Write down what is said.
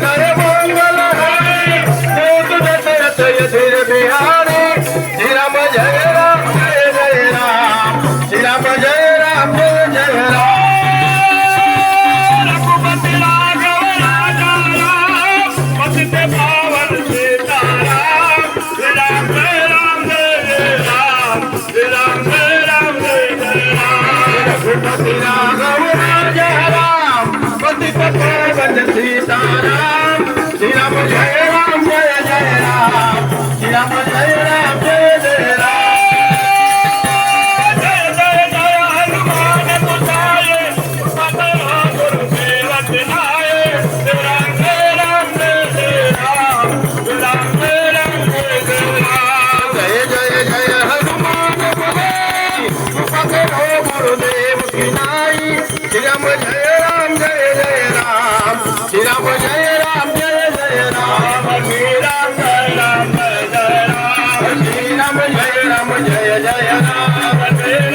जय मंगल हारी दूत दशरथ यशोर बिहारी श्री राम जय जय राम श्री राम जय जय राम रघुपति राघव राजा राम पतित पावन सीताराम श्री राम जय राम श्री राम जय राम रघुपति राघव राजा राम पतित पावन सीताराम श्री राम जय राम श्री राम जय राम जय राम जय जय हनुमान गोसाई गुरुदेव दिनाए श्री राम जय राम श्री राम जय राम जय जय हनुमान गोसाई गुरुदेव दिनाई श्री राम जय राम जय राम श्री राम जय राम जय राम श्री राम जय राम जय राम श्री राम जय राम जय राम